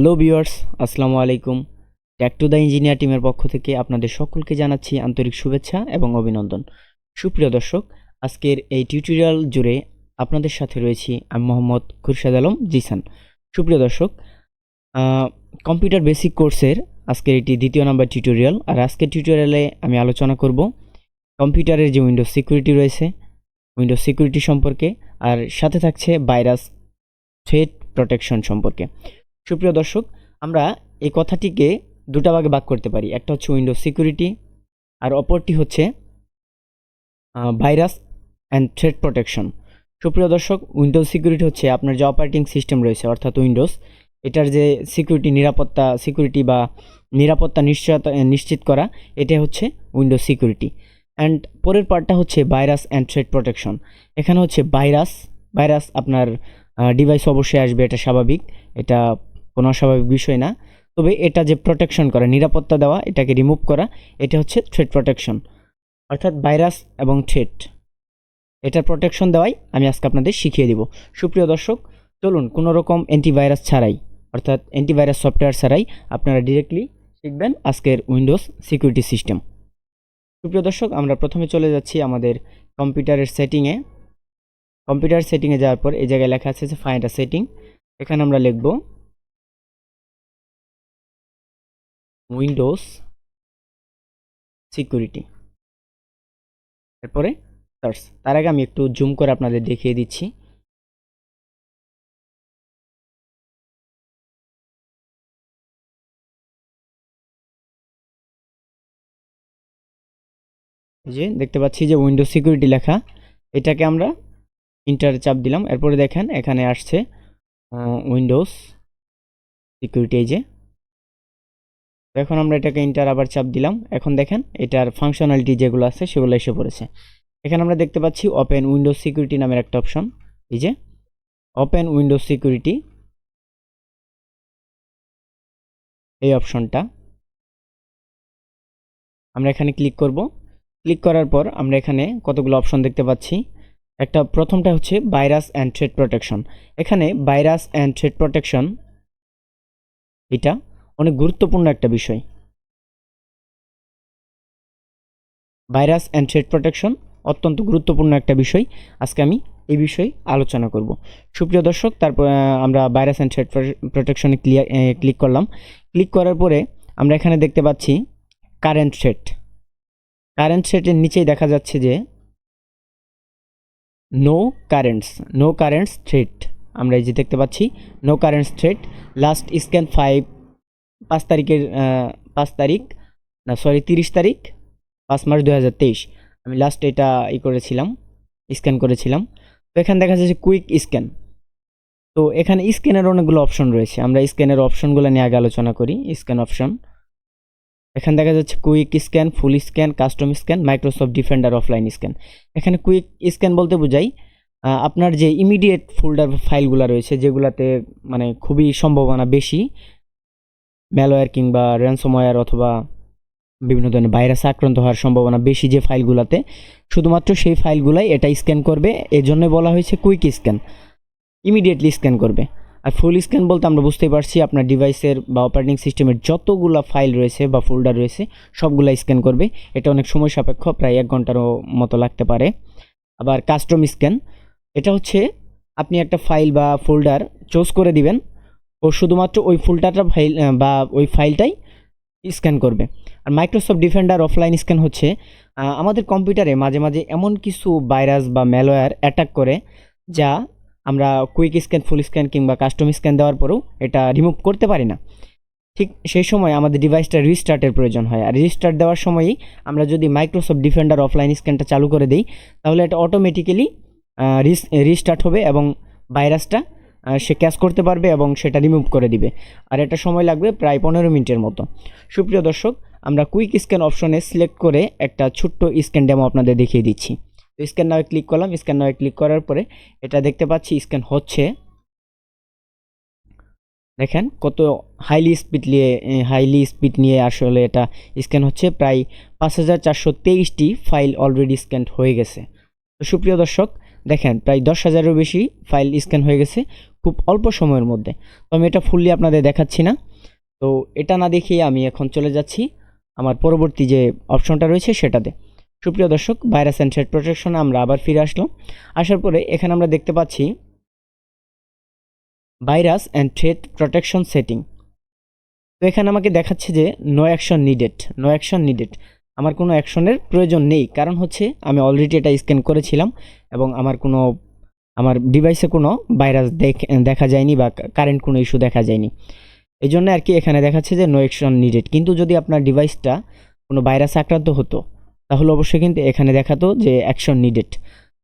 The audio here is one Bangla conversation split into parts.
হ্যালো ভিউয়ার্স, আসসালামু আলাইকুম। ট্যাক টু দ্য ইঞ্জিনিয়ার টিমের পক্ষ থেকে আপনাদের সকলকে জানাচ্ছি আন্তরিক শুভেচ্ছা এবং অভিনন্দন। সুপ্রিয় দর্শক, আজকের এই টিউটোরিয়াল জুড়ে আপনাদের সাথে রয়েছি আমি মোহাম্মদ খুরশেদ আলম জিসান। সুপ্রিয় দর্শক, কম্পিউটার বেসিক কোর্সের আজকের এটি দ্বিতীয় নাম্বার টিউটোরিয়াল। আর আজকের টিউটোরিয়ালে আমি আলোচনা করব কম্পিউটারের যে উইন্ডোজ সিকিউরিটি রয়েছে, উইন্ডোজ সিকিউরিটি সম্পর্কে, আর সাথে থাকছে ভাইরাস থ্রেট প্রোটেকশন সম্পর্কে। সুপ্রিয় দর্শক, আমরা এই কথাটিকে দুটা ভাগে ভাগ করতে পারি। একটা হচ্ছে উইন্ডোজ সিকিউরিটি আর অপরটি হচ্ছে ভাইরাস অ্যান্ড থ্রেট প্রোটেকশন। সুপ্রিয় দর্শক, উইন্ডোজ সিকিউরিটি হচ্ছে আপনার যে অপারেটিং সিস্টেম রয়েছে অর্থাৎ উইন্ডোজ, এটার যে সিকিউরিটি বা নিরাপত্তা নিশ্চিত করা, এটা হচ্ছে উইন্ডোজ সিকিউরিটি। অ্যান্ড পরের পার্টটা হচ্ছে ভাইরাস অ্যান্ড থ্রেট প্রোটেকশন। এখানে হচ্ছে ভাইরাস আপনার ডিভাইস অবশ্যই আসবে, এটা স্বাভাবিক, এটা কোনো অস্বাভাবিক বিষয় না। তবে এটা যে প্রোটেকশন করা, নিরাপত্তা দেওয়া, এটাকে রিমুভ করা, এটা হচ্ছে থ্রেট প্রোটেকশন। অর্থাৎ ভাইরাস এবং থ্রেট, এটার প্রোটেকশন দেওয়াই আমি আজকে আপনাদের শিখিয়ে দিব। সুপ্রিয় দর্শক, চলুন কোনো রকম অ্যান্টিভাইরাস ছাড়াই, অর্থাৎ অ্যান্টিভাইরাস সফটওয়্যার ছাড়াই আপনারা ডিরেক্টলি শিখবেন আজকের উইন্ডোজ সিকিউরিটি সিস্টেম। সুপ্রিয় দর্শক, আমরা প্রথমে চলে যাচ্ছি আমাদের কম্পিউটারের সেটিংয়ে। কম্পিউটার সেটিংয়ে যাওয়ার পর এই জায়গায় লেখা আছে যে ফাইন্ড আ সেটিং। এখানে আমরা লিখব উইন্ডোজ সিকিউরিটি, এরপরে সার্চ। তার আগে আমি একটু জুম করে আপনাদের দেখিয়ে দিচ্ছি। এই যে দেখতে পাচ্ছি যে উইন্ডোজ সিকিউরিটি লেখা, এটাকে আমরা ইন্টার চাপ দিলাম। এরপরে দেখেন এখানে আসছে উইন্ডোজ সিকিউরিটি। এই যে এখন আমরা এটাকে ইন্টার আবার চাপ দিলাম। এখন দেখেন এটার ফাংশনালিটি যেগুলো আছে সেগুলো এসে পড়েছে। এখানে আমরা দেখতে পাচ্ছি ওপেন উইন্ডোজ সিকিউরিটি নামের একটা অপশন। এই যে ওপেন উইন্ডোজ সিকিউরিটি, এই অপশনটা আমরা এখানে ক্লিক করব। ক্লিক করার পর আমরা এখানে কতগুলো অপশন দেখতে পাচ্ছি। প্রথমটা হচ্ছে ভাইরাস অ্যান্ড থ্রেট প্রোটেকশন। এখানে ভাইরাস অ্যান্ড থ্রেট প্রোটেকশন এটা অনেক গুরুত্বপূর্ণ একটা বিষয়। ভাইরাস অ্যান্ড থ্রেট প্রোটেকশন অত্যন্ত গুরুত্বপূর্ণ একটা বিষয়। আজকে আমি এই বিষয়ে আলোচনা করব। সুপ্রিয় দর্শক, তারপর আমরা ভাইরাস অ্যান্ড থ্রেট প্রোটেকশনে ক্লিক করলাম। ক্লিক করার পরে আমরা এখানে দেখতে পাচ্ছি কারেন্ট থ্রেটের নিচেই দেখা যাচ্ছে যে নো কারেন্টস থ্রেট। আমরা এই যে দেখতে পাচ্ছি no currents threat, last scan 30 তারিখ 5 মার্চ 2023। আমি লাস্ট এটা স্ক্যান করেছিলাম। তো এখানে দেখা যাচ্ছে কুইক স্ক্যান। তো এখানে স্ক্যানের অনেকগুলো অপশন রয়েছে, আমরা স্ক্যানের অপশনগুলো নিয়ে আগে আলোচনা করি। স্ক্যান অপশন এখানে দেখা যাচ্ছে quick scan, full scan, custom scan, Microsoft defender, offline scan. এখানে কুইক স্ক্যান বলতে বোঝাই আপনার যে ইমিডিয়েট ফোল্ডার ফাইলগুলো রয়েছে, যেগুলোতে মানে খুবই সম্ভাবনা বেশি ম্যালওয়্যার কিংবা র্যানসমওয়্যার অথবা বিভিন্ন ধরনের ভাইরাস আক্রান্ত হওয়ার সম্ভাবনা বেশি, যে ফাইলগুলোতে শুধুমাত্র সেই ফাইলগুলাই এটা স্ক্যান করবে। এজন্য বলা হয়েছে কুইক স্ক্যান, ইমিডিয়েটলি স্ক্যান করবে। আর ফুল স্ক্যান বলতে আমরা বুঝতেই পারছি আপনার ডিভাইসের বা অপারেটিং সিস্টেমের যতগুলো ফাইল রয়েছে বা ফোল্ডার রয়েছে সবগুলো স্ক্যান করবে। এটা অনেক সময় সাপেক্ষ, প্রায় 1 ঘন্টারও মতো লাগতে পারে। আবার কাস্টম স্ক্যান, এটা হচ্ছে আপনি একটা ফাইল বা ফোল্ডার চুজ করে দিবেন, ও শুধুমাত্র ওই ফাইল বা ওই ফাইলটাই স্ক্যান করবে। আর মাইক্রোসফট ডিফেন্ডার, অফলাইন স্ক্যান হচ্ছে আমাদের কম্পিউটারে মাঝে মাঝে এমন কিছু ভাইরাস বা ম্যালওয়্যার অ্যাটাক করে যা আমরা কুইক স্ক্যান, ফুল স্ক্যান কিংবা কাস্টম স্ক্যান দেওয়ার পরেও এটা রিমুভ করতে পারি না। ঠিক সেই সময় আমাদের ডিভাইসটা রিস্টার্টের প্রয়োজন হয়। আর রিস্টার্ট দেওয়ার সময়ই আমরা যদি মাইক্রোসফট ডিফেন্ডার অফলাইন স্ক্যানটা চালু করে দিই, তাহলে এটা অটোমেটিক্যালি রিস্টার্ট হবে এবং ভাইরাসটা সে ক্যাচ করতে পারবে এবং সেটা রিমুভ করে দিবে। আর এটা সময় লাগবে প্রায় 15 মিনিটের মতো। সুপ্রিয় দর্শক, আমরা কুইক স্ক্যান অপশনে সিলেক্ট করে একটা ছোট্ট স্ক্যান ডেমো আপনাদের দেখিয়ে দিচ্ছি। তো স্ক্যান নাও ক্লিক করলাম। স্ক্যান নাও ক্লিক করার পরে এটা দেখতে পাচ্ছি স্ক্যান হচ্ছে। দেখেন কত হাইলি স্পিড নিয়ে আসলে এটা স্ক্যান হচ্ছে। প্রায় 5423টি ফাইল অলরেডি স্ক্যান হয়ে গেছে। তো সুপ্রিয় দর্শক, দেখেন প্রায় 10,000-এরও বেশি ফাইল স্ক্যান হয়ে গেছে খুব অল্প সময়ের মধ্যে। তো আমি এটা ফুললি আপনাদের দেখাচ্ছি না। তো এটা না দেখিয়ে আমি এখন চলে যাচ্ছি আমার পরবর্তী যে অপশনটা রয়েছে সেটাতে। সুপ্রিয় দর্শক, ভাইরাস অ্যান্ড থ্রেট প্রোটেকশন আমরা আবার ফিরে আসলাম। আসার পরে এখানে আমরা দেখতে পাচ্ছি virus and threat protection setting. তো এখানে আমাকে দেখাচ্ছে যে নো অ্যাকশন নিডেড। আমার কোনো অ্যাকশনের প্রয়োজন নেই, কারণ হচ্ছে আমি অলরেডি এটা স্ক্যান করেছিলাম এবং আমার ডিভাইসে কোনো ভাইরাস দেখা যায়নি বা কারেন্ট কোনো ইস্যু দেখা যায়নি। এই জন্য আর কি এখানে দেখাচ্ছে যে নো অ্যাকশন নিডেড। কিন্তু যদি আপনার ডিভাইসটা কোনো ভাইরাস আক্রান্ত হতো তাহলে অবশ্যই কিন্তু এখানে দেখাতো যে অ্যাকশন নিডেড।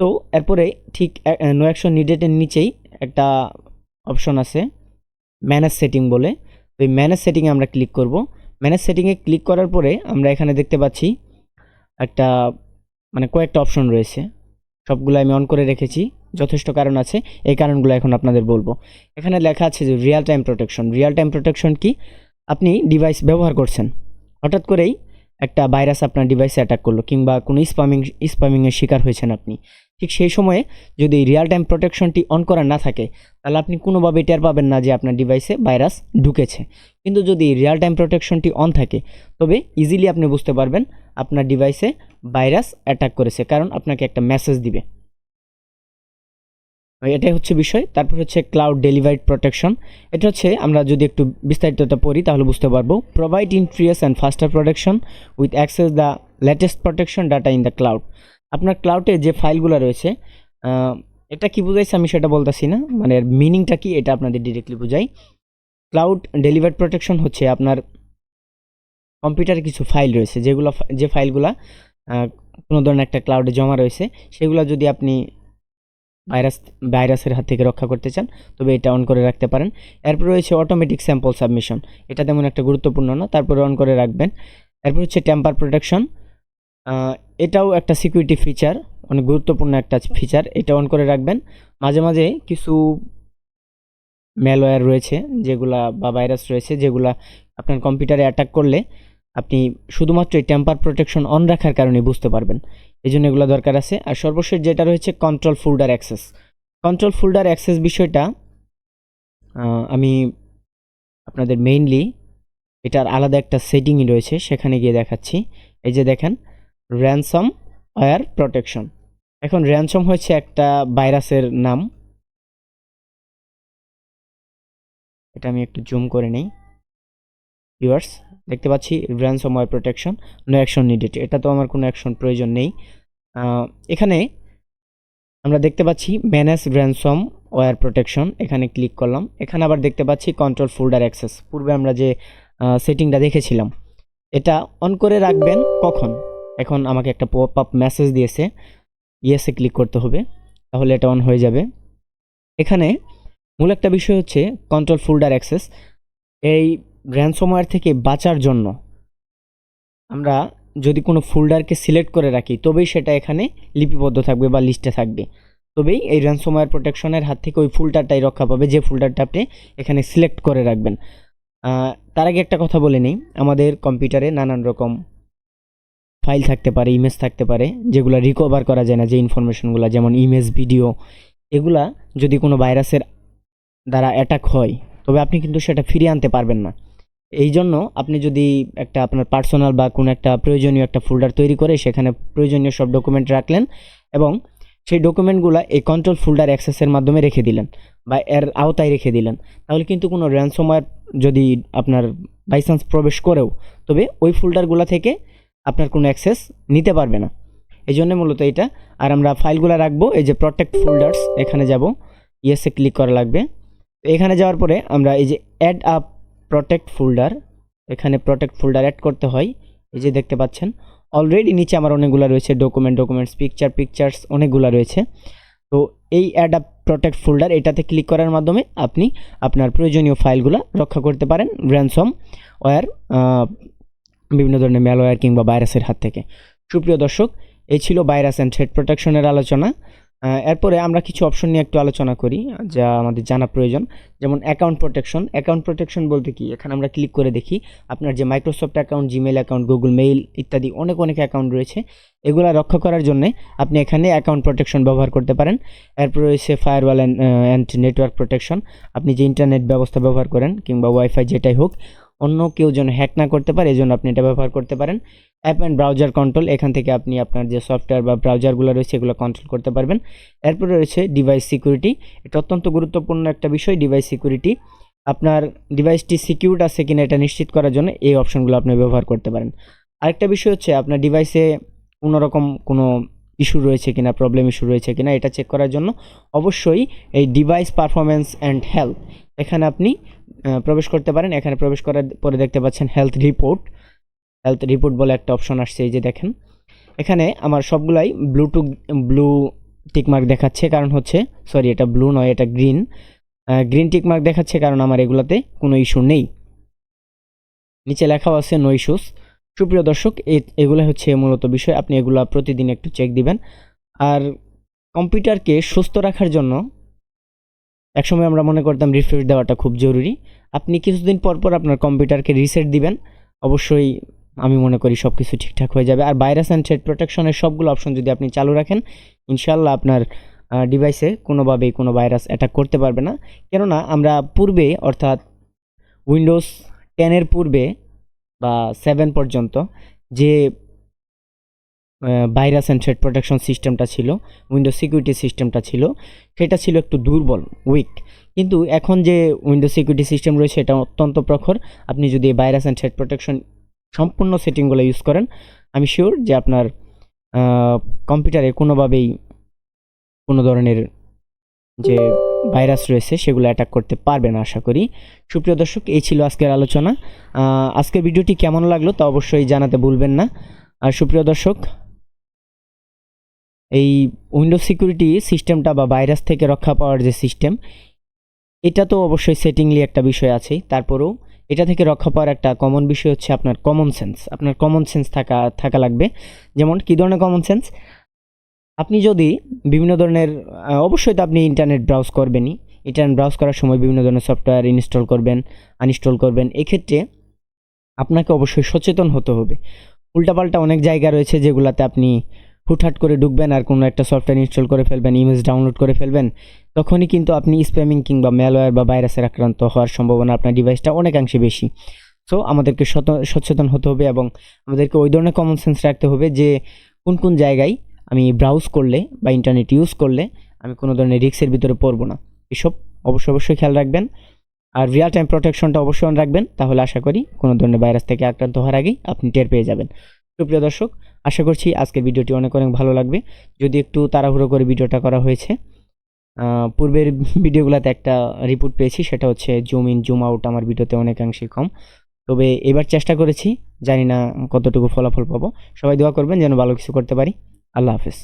তো এরপরে ঠিক নো অ্যাকশন নিডেডের নিচেই একটা অপশন আছে ম্যানেজ সেটিং বলে। তো এই ম্যানেজ সেটিংয়ে আমরা ক্লিক করব। ম্যানেজ সেটিংয়ে ক্লিক করার পরে আমরা এখানে দেখতে পাচ্ছি একটা কয়েকটা অপশন রয়েছে। সবগুলো আমি অন করে রেখেছি, যথেষ্ট কারণ আছে। এই কারণগুলো এখন আপনাদের বলবো। এখানে লেখা আছে যে রিয়েল টাইম প্রোটেকশন কি? আপনি ডিভাইস ব্যবহার করছেন, হঠাৎ করেই একটা ভাইরাস আপনার ডিভাইসে অ্যাটাক করলো কিংবা কোনো স্প্যামিংয়ের শিকার হয়েছেন আপনি। ঠিক সেই সময়ে যদি রিয়েল টাইম প্রোটেকশনটি অন করা না থাকে তাহলে আপনি কোনোভাবেই টের পাবেন না যে আপনার ডিভাইসে ভাইরাস ঢুকেছে। কিন্তু যদি রিয়েল টাইম প্রোটেকশনটি অন থাকে তবে ইজিলি আপনি বুঝতে পারবেন আপনার ডিভাইসে ভাইরাস অ্যাটাক করেছে, কারণ আপনাকে একটা মেসেজ দিবে। এটাই হচ্ছে বিষয়। তারপর হচ্ছে ক্লাউড ডেলিভারিড প্রোটেকশন। এটা হচ্ছে আমরা যদি একটু বিস্তারিতটা পড়ি তাহলে বুঝতে পারবো। Provide increase and faster protection with access the latest protection data in the cloud. আপনার ক্লাউডে যে ফাইলগুলো রয়েছে, এটা কি বুঝাইছে আমি সেটা বলতেছি না, এর মিনিংটা কি এটা আপনাদের ডিরেক্টলি বুঝাই। ক্লাউড ডেলিভার্ড প্রোটেকশন হচ্ছে আপনার কম্পিউটারে কিছু ফাইল রয়েছে, যে ফাইলগুলো কোনো ধরনের একটা ক্লাউডে জমা রয়েছে, সেগুলো যদি আপনি ভাইরাসের হাত থেকে রক্ষা করতে চান তবে এটা অন করে রাখতে পারেন। এরপর রয়েছে অটোমেটিক স্যাম্পল সাবমিশন। এটা তেমন একটা গুরুত্বপূর্ণ না, তারপরে অন করে রাখবেন। এরপর হচ্ছে টেম্পার প্রোটেকশন। এটাও একটা সিকিউরিটি ফিচার, অনেক গুরুত্বপূর্ণ একটা ফিচার, এটা অন করে রাখবেন। মাঝে মাঝে কিছু ম্যালওয়্যার রয়েছে যেগুলা বা ভাইরাস রয়েছে যেগুলা আপনার কম্পিউটারে অ্যাটাক করলে আপনি শুধুমাত্র এই টেম্পার প্রোটেকশন অন রাখার কারণে বুঝতে পারবেন। এই জন্য এগুলো দরকার আছে। আর সর্বশেষ যেটা রয়েছে কন্ট্রোল ফোল্ডার অ্যাক্সেস বিষয়টা আমি আপনাদের মেইনলি এটার আলাদা একটা সেটিংই রয়েছে, সেখানে গিয়ে দেখাচ্ছি। এই যে দেখেন র্যানসম ওয়্যার প্রোটেকশন। এখন র্যানসম হচ্ছে একটা ভাইরাসের নাম। এটা আমি একটু জুম করে নেই ভিউয়ার্স, দেখতে পাচ্ছি ransomware protection, no action needed. এটা তো আমার কোনো অ্যাকশন প্রয়োজন নেই। এখানে আমরা দেখতে পাচ্ছি ম্যানেজ র্যানসমওয়্যার প্রোটেকশন, এখানে ক্লিক করলাম। এখানে আবার দেখতে পাচ্ছি কন্ট্রোল ফোল্ডার অ্যাক্সেস। পূর্বে আমরা যে সেটিংটা দেখেছিলাম এটা অন করে রাখবেন কখন? এখন আমাকে একটা পপ আপ মেসেজ দিয়েছে, ইয়েসে ক্লিক করতে হবে, তাহলে এটা অন হয়ে যাবে। এখানে মূল একটা বিষয় হচ্ছে কন্ট্রোল ফোল্ডার অ্যাক্সেস। এই র্যানসমওয়্যার থেকে বাঁচার জন্য আমরা যদি কোনো ফোল্ডারকে সিলেক্ট করে রাখি তবেই সেটা এখানে লিপিবদ্ধ থাকবে বা লিস্টে থাকবে, তবেই এই র্যানসমওয়্যার প্রোটেকশনের হাত থেকে ওই ফোল্ডারটাই রক্ষা পাবে যে ফোল্ডারটা আপনি এখানে সিলেক্ট করে রাখবেন। তার আগে একটা কথা বলে নিই, আমাদের কম্পিউটারে নানান রকম ফাইল থাকতে পারে, ইমেজ থাকতে পারে যেগুলো রিকভার করা যায় না, যে ইনফরমেশনগুলো যেমন ইমেজ, ভিডিও, এগুলা যদি কোনো ভাইরাসের দ্বারা অ্যাটাক হয় তবে আপনি কিন্তু সেটা ফিরিয়ে আনতে পারবেন না। এই জন্য আপনি যদি একটা আপনার পার্সোনাল বা কোনো একটা প্রয়োজনীয় একটা ফোল্ডার তৈরি করে সেখানে প্রয়োজনীয় সব ডকুমেন্ট রাখলেন এবং সেই ডকুমেন্টগুলো এই কন্ট্রোল ফোল্ডার অ্যাক্সেসের মাধ্যমে রেখে দিলেন বা এর আওতায় রেখে দিলেন, তাহলে কিন্তু কোনো র্যানসমওয়্যার যদি আপনার বাইচান্স প্রবেশ করেও তবে ওই ফোল্ডারগুলো থেকে আপনার কোনো অ্যাক্সেস নিতে পারবে না। এই জন্য মূলত এটা। আর আমরা ফাইলগুলো রাখবো এই যে প্রোটেক্ট ফোল্ডার্স, এখানে যাব, ইয়েসে ক্লিক করা লাগবে। এখানে যাওয়ার পরে আমরা এই যে অ্যাড আপ প্রোটেক্ট ফোল্ডার, এখানে প্রোটেক্ট ফোল্ডার অ্যাড করতে হয়। এই যে দেখতে পাচ্ছেন অলরেডি নিচে আমার অনেকগুলো রয়েছে, ডকুমেন্টস, পিকচার্স অনেকগুলো রয়েছে। তো এই অ্যাড আপ প্রোটেক্ট ফোল্ডার, এটাতে ক্লিক করার মাধ্যমে আপনি আপনার প্রয়োজনীয় ফাইলগুলো রক্ষা করতে পারেন র্যানসমওয়্যার, বিভিন্ন ধরনের ম্যালওয়্যার কিংবা ভাইরাসের হাত থেকে। সুপ্রিয় দর্শক, এই ছিল ভাইরাস অ্যান্ড থ্রেট প্রোটেকশনের আলোচনা। এরপরে আমরা কিছু অপশন নিয়ে একটু আলোচনা করি যা আমাদের জানা প্রয়োজন। যেমন অ্যাকাউন্ট প্রোটেকশন। অ্যাকাউন্ট প্রোটেকশন বলতে কি, এখানে আমরা ক্লিক করে দেখি আপনার যে Microsoft account, Gmail account, Google mail ইত্যাদি অনেক অনেক অ্যাকাউন্ট রয়েছে, এগুলো রক্ষা করার জন্য আপনি এখানে অ্যাকাউন্ট প্রোটেকশন ব্যবহার করতে পারেন। এরপর রয়েছে ফায়ারওয়াল অ্যান্ড নেটওয়ার্ক প্রোটেকশন। আপনি যে ইন্টারনেট ব্যবস্থা ব্যবহার করেন কিংবা ওয়াইফাই যেটাই হোক, অন্য কেউ যেন হ্যাক না করতে পারে এজন্য আপনি এটা ব্যবহার করতে পারেন। App and browser control. এখান থেকে আপনি আপনার যে সফটওয়্যার বা ব্রাউজারগুলো রয়েছে এগুলো কন্ট্রোল করতে পারবেন। এরপরে রয়েছে ডিভাইস সিকিউরিটি। এটা অত্যন্ত গুরুত্বপূর্ণ একটা বিষয়, ডিভাইস সিকিউরিটি। আপনার ডিভাইসটি সিকিউরড আছে কিনা এটা নিশ্চিত করার জন্য এই অপশনগুলো আপনি ব্যবহার করতে পারেন। আরেকটা বিষয় হচ্ছে আপনার ডিভাইসে কোনো ইস্যু রয়েছে কিনা, প্রবলেম ইস্যু রয়েছে কিনা এটা চেক করার জন্য অবশ্যই এই ডিভাইস পারফরমেন্স অ্যান্ড হেলথ এখানে আপনি প্রবেশ করতে পারেন। এখানে প্রবেশ করার পরে দেখতে পাচ্ছেন হেলথ রিপোর্ট বলে একটা অপশন আসছে, এই যে দেখেন এখানে আমার সবগুলাই ব্লু টিকমার্ক দেখাচ্ছে, কারণ হচ্ছে সরি এটা ব্লু নয়, এটা গ্রিন টিকমার্ক দেখাচ্ছে, কারণ আমার এগুলোতে কোনো ইস্যু নেই। নিচে লেখাও আছে নো ইস্যুস। সুপ্রিয় দর্শক, এগুলো হচ্ছে মূলত বিষয়, আপনি এগুলো প্রতিদিন একটু চেক দিবেন। আর কম্পিউটারকে সুস্থ রাখার জন্য একসময় আমরা মনে করতাম রিফ্রেশ দেওয়াটা খুব জরুরি। আপনি কিছুদিন পর পর আপনার কম্পিউটারকে রিসেট দিবেন, অবশ্যই আমি মনে করি সব কিছু ঠিকঠাক হয়ে যাবে। আর ভাইরাস অ্যান্ড থ্রেট প্রোটেকশনের সবগুলো অপশন যদি আপনি চালু রাখেন, ইনশাল্লাহ আপনার ডিভাইসে কোনোভাবেই কোনো ভাইরাস অ্যাটাক করতে পারবে না। কেননা আমরা পূর্বে অর্থাৎ উইন্ডোজ 10-এর পূর্বে বা 7 পর্যন্ত যে ভাইরাস অ্যান্ড থ্রেট প্রোটেকশন সিস্টেমটা ছিল, উইন্ডোজ সিকিউরিটি সিস্টেমটা ছিল, সেটা ছিল একটু দুর্বল, উইক। কিন্তু এখন যে উইন্ডোজ সিকিউরিটি সিস্টেম রয়েছে এটা অত্যন্ত প্রখর। আপনি যদি এই ভাইরাস অ্যান্ড থ্রেট প্রোটেকশন সম্পূর্ণ সেটিংগুলো ইউজ করেন, আমি শিওর যে আপনার কম্পিউটারে কোনোভাবেই কোনো ধরনের যে ভাইরাস রয়েছে সেগুলো অ্যাটাক করতে পারবে না আশা করি। সুপ্রিয় দর্শক, এই ছিল আজকের আলোচনা। আজকের ভিডিওটি কেমন লাগলো তা অবশ্যই জানাতে ভুলবেন না। আর সুপ্রিয় দর্শক, এই উইন্ডোজ সিকিউরিটি সিস্টেমটা বা ভাইরাস থেকে রক্ষা পাওয়ার যে সিস্টেম, এটা তো অবশ্যই সেটিংলি একটা বিষয় আছেই, তারপরেও এটা থেকে রক্ষা পাওয়ার একটা কমন বিষয় হচ্ছে আপনার কমন সেন্স থাকা লাগবে। যেমন কী ধরনের কমন সেন্স? আপনি যদি বিভিন্ন ধরনের অবশ্যই তো আপনি ইন্টারনেট ব্রাউজ করবেনই, ইন্টারনেট ব্রাউজ করার সময় বিভিন্ন ধরনের সফটওয়্যার ইনস্টল করবেন, আনইনস্টল করবেন। এক্ষেত্রে আপনাকে অবশ্যই সচেতন হতে হবে। উল্টাপাল্টা অনেক জায়গা রয়েছে যেগুলোতে আপনি হুটহাট করে ঢুকবেন আর কোনো একটা সফটওয়্যার ইনস্টল করে ফেলবেন, ইমেজ ডাউনলোড করে ফেলবেন, তখনই কিন্তু আপনি স্প্যামিং কিংবা ম্যালওয়্যার বা ভাইরাসের আক্রান্ত হওয়ার সম্ভাবনা আপনার ডিভাইসটা অনেকাংশে বেশি। সো আমাদেরকে সচেতন হতে হবে এবং আমাদেরকে ওই ধরনের কমন সেন্স রাখতে হবে যে কোন জায়গায় আমি ব্রাউজ করলে বা ইন্টারনেট ইউজ করলে আমি কোনো ধরনের রিস্কের ভিতরে পড়বো না। এসব অবশ্যই খেয়াল রাখবেন। আর রিয়েল টাইম প্রোটেকশনটা অবশ্যই অন রাখবেন, তাহলে আশা করি কোনো ধরনের ভাইরাস থেকে আক্রান্ত হওয়ার আগেই আপনি টের পেয়ে যাবেন। সুপ্রিয় দর্শক, আশা করছি আজকের ভিডিওটি অনেক ভালো লাগবে। যদি একটু তাড়াহুড়ো করে ভিডিওটা করা হয়েছে, পূর্বের ভিডিওগুলোতে একটা রিপোর্ট পেয়েছি, সেটা হচ্ছে জুম ইন জুম আউট আমার ভিডিওতে অনেকাংশেই কম। তবে এবার চেষ্টা করেছি, জানি না কতটুকু ফলাফল পাবো। সবাই দোয়া করবেন যেন ভালো কিছু করতে পারি। আল্লাহ হাফেজ।